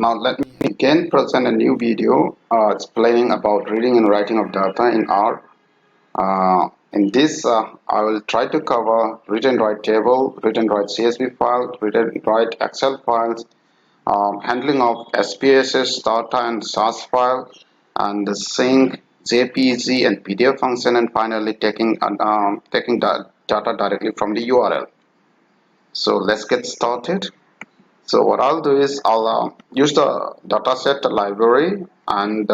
Now let me again present a new video explaining about reading and writing of data in R. In this, I will try to cover read and write table, read and write CSV file, read and write Excel files, handling of SPSS data and SAS file, and the sync, JPEG and PDF function, and finally taking data directly from the URL. So let's get started. So what I'll do is I'll use the dataset library and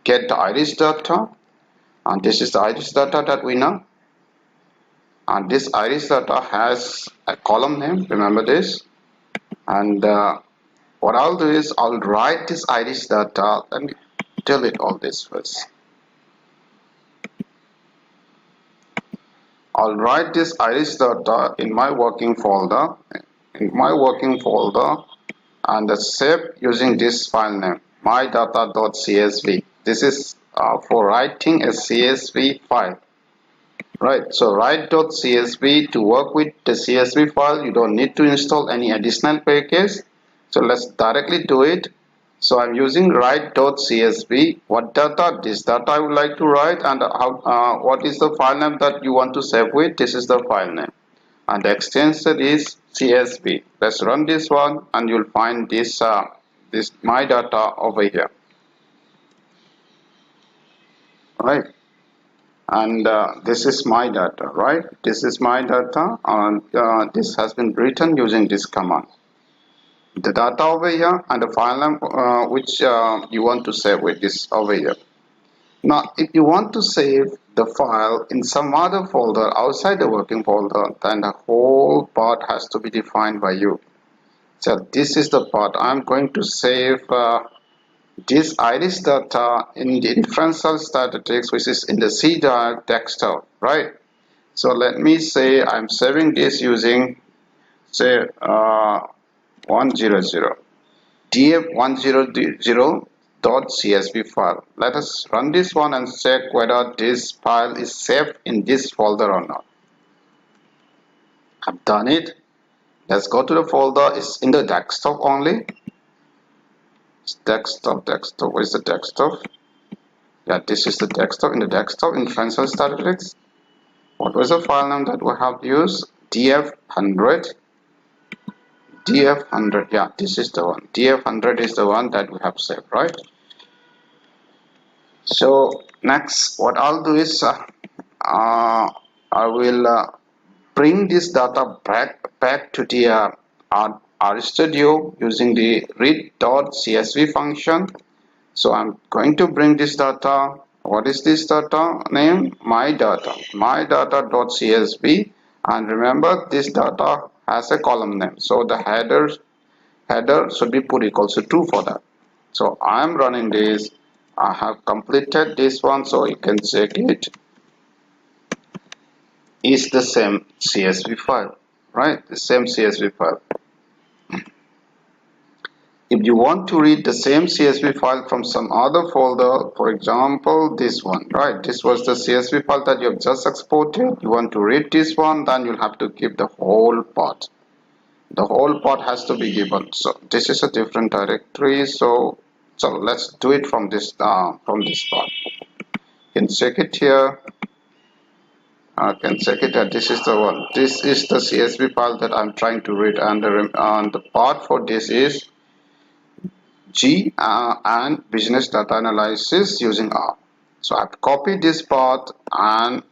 get the iris data, and this is the iris data that we know, and this iris data has a column name, remember this, and what I'll do is I'll write this iris data. Let me delete all this first. I'll write this iris data in my working folder, and save using this file name, mydata.csv. This is for writing a CSV file, right? So write.csv, to work with the CSV file you don't need to install any additional package, so let's directly do it. So I'm using write.csv. What data? This data I would like to write, and what is the file name that you want to save with? This is the file name, and the extension is CSV. Let's run this one, and you'll find this my data over here, right? And this is my data, right? This is my data, and this has been written using this command. The data over here and the file name which you want to save with this over here. Now, if you want to save the file in some other folder outside the working folder, then the whole part has to be defined by you. So this is the part I'm going to save this iris data in the differential statistics, which is in the CDAG desktop, right? So let me say I'm saving this using, say, 100 df100.csv file. Let us run this one and check whether this file is saved in this folder or not. I've done it. Let's go to the folder. It's in the desktop only. It's desktop. Where's the desktop? Yeah, this is the desktop. In the desktop, in differential statistics, what was the file name that we have used? df100. Yeah, this is the one. df100 is the one that we have saved, right? So next, what I'll do is I will bring this data back to the RStudio using the read.csv function. So I'm going to bring this data. What is this data name? My data.csv, and remember this data has a column name, so the header should be put equals to true for that. So I'm running this. I have completed this one, so you can check it. Is the same CSV file, right? The same CSV file. If you want to read the same CSV file from some other folder, for example this one, right? This was the CSV file that you have just exported. You want to read this one, then you'll have to give the whole part. The whole part has to be given. So this is a different directory, so let's do it from this part. You can check it here. I can check it that this is the one. This is the CSV file that I'm trying to read, and the part for this is G and business data analysis using R. So I've copied this part and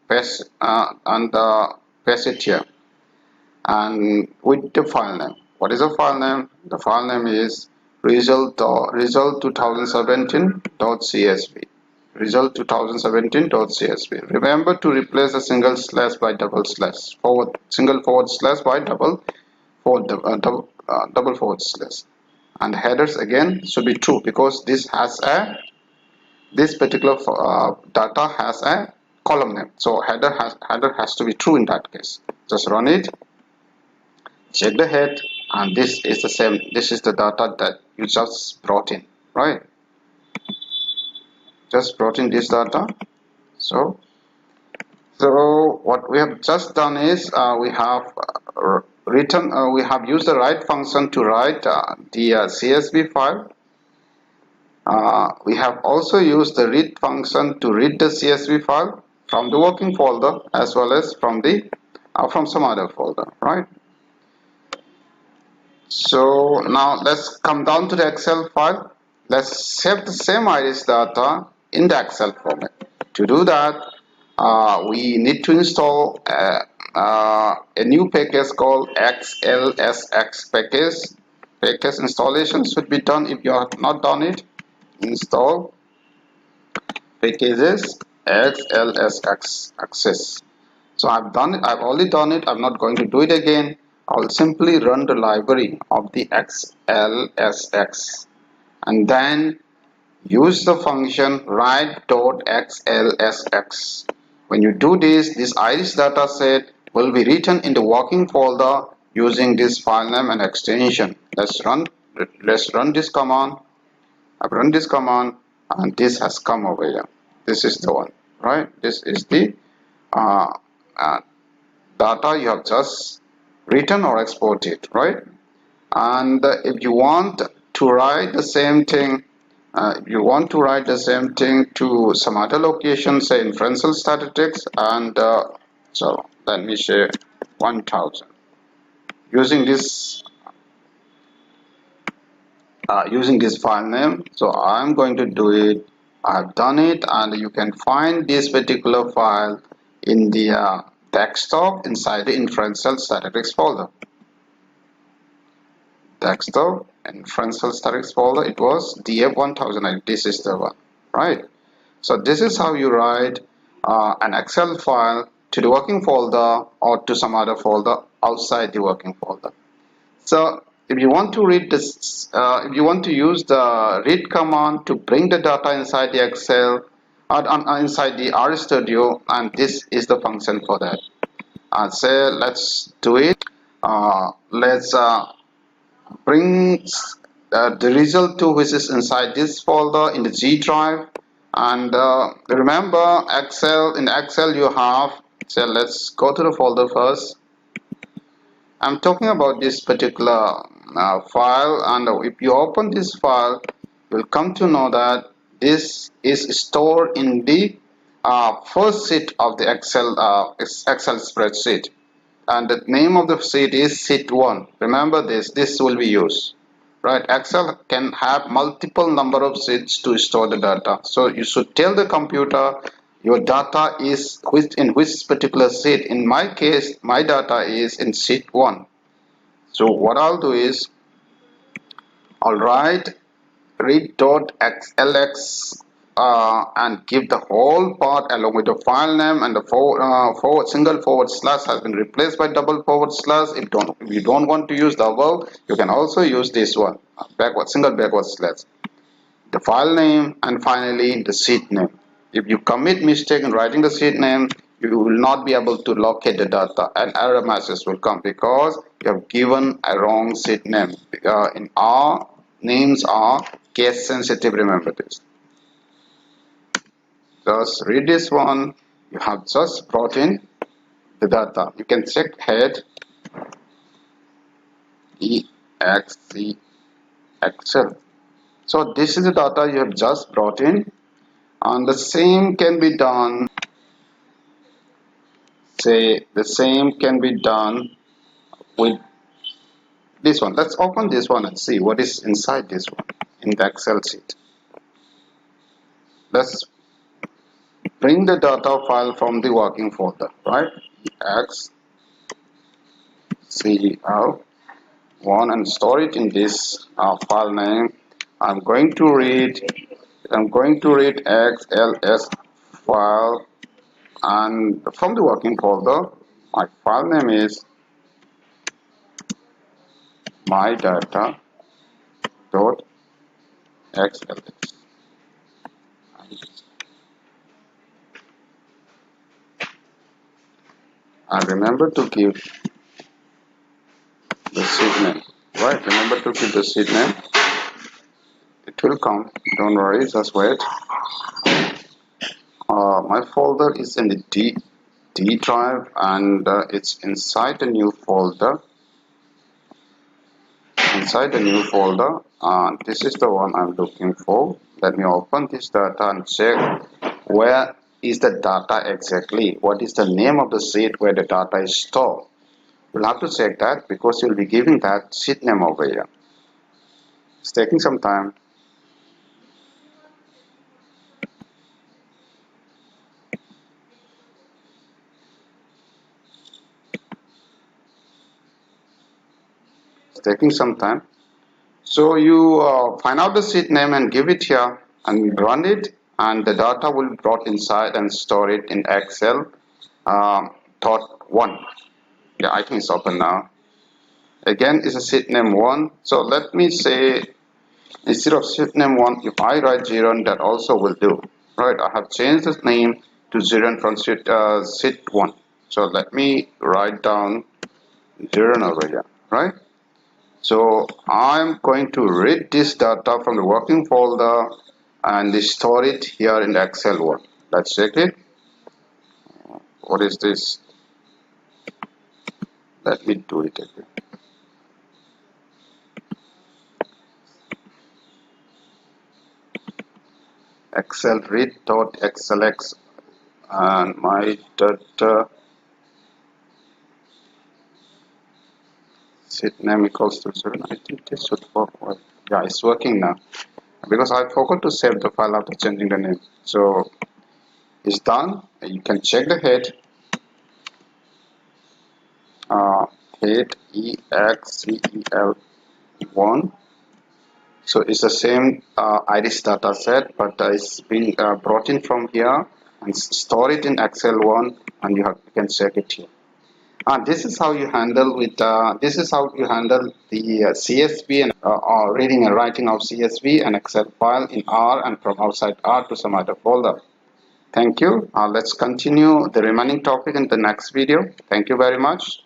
paste it here, and with the file name. What is the file name? The file name is result2017.csv. result2017.csv. Remember to replace a single slash by double slash, single forward slash by double forward slash, and headers again should be true, because this particular data has a column name, so header has to be true in that case. Just run it, check the head, and this is the same. This is the data that you just brought in, right? Just brought in this data. So what we have just done is we have we have used the write function to write the CSV file. We have also used the read function to read the CSV file from the working folder as well as from the from some other folder, right? So now let's come down to the Excel file. Let's save the same iris data in the Excel format. To do that, we need to install a new package called XLSX package. Package installation should be done. If you have not done it, install packages XLSX access. So I've done it. I've already done it. I'm not going to do it again. I'll simply run the library of the XLSX and then use the function write.xlsx. When you do this, this iris data set will be written in the working folder using this file name and extension. Let's run this command. I've run this command and this has come over here. This is the one, right? This is the data you have just written or exported, right? And if you want to write the same thing, to some other location, say in Frenzel Statistics, and so let me say 1000 using this file name. So I'm going to do it. I've done it, and you can find this particular file in the desktop inside the Frenzel Statistics folder. Desktop and Frenzel Statistics folder, it was DF1000. This is the one, right? So this is how you write an Excel file to the working folder or to some other folder outside the working folder. So if you want to read this, if you want to use the read command to bring the data inside the Excel inside the RStudio, and this is the function for that. Say let's do it. Let's bring the result to which is inside this folder in the G drive. And remember, in Excel you have, so let's go to the folder first. I'm talking about this particular file, and if you open this file, you'll come to know that this is stored in the first sheet of the Excel spreadsheet, and the name of the sheet is sheet 1. Remember this will be used, right? Excel can have multiple number of sheets to store the data, so you should tell the computer your data is in which particular sheet. In my case, my data is in sheet 1. So what I'll do is I'll write read.xlx and give the whole part along with the file name, and the single forward slash has been replaced by double forward slash. If you don't want to use double, you can also use this one, single backward slash, the file name, and finally the sheet name. If you commit mistake in writing the sheet name, you will not be able to locate the data, and error messages will come because you have given a wrong sheet name. In our names are case sensitive, remember this. Just read this one. You have just brought in the data. You can check head EXC Excel. So this is the data you have just brought in, and the same can be done. Say the same can be done with this one. Let's open this one and see what is inside this one in the Excel sheet. Let's bring the data file from the working folder, right? XCL1 and store it in this file name. I'm going to read XLS file, and from the working folder, my file name is mydata.xlx. And remember to give the sheet name, right? Remember to give the sheet name. It will come, don't worry, just wait. My folder is in the D drive, and it's inside the new folder. inside the new folder. This is the one I'm looking for. Let me open this data and check where is the data exactly. What is the name of the sheet where the data is stored? You'll have to check that because you'll be giving that sheet name over here. It's taking some time. It's taking some time. So you find out the sheet name and give it here and run it, and the data will be brought inside and store it in Excel dot one. Yeah, I think it's open now. Again, it's a sheet name 1. So let me say instead of sheet name 1, if I write 0, that also will do. Right, I have changed the name to 0 from sheet 1. So let me write down 0 over here. Right. So I'm going to read this data from the working folder and store it here in the Excel one. Let's check it. What is this? Let me do it again. Excel read.xlx and my data sheet name equals to 0. I think this should work well. Yeah, it's working now. Because I forgot to save the file after changing the name. So it's done. You can check the head. Head EXCEL1. So it's the same iris data set, but it's been brought in from here and store it in Excel one, and you can check it here. This is how you handle the CSV and reading and writing of CSV and Excel file in R and from outside R to some other folder. Thank you. Let's continue the remaining topic in the next video. Thank you very much.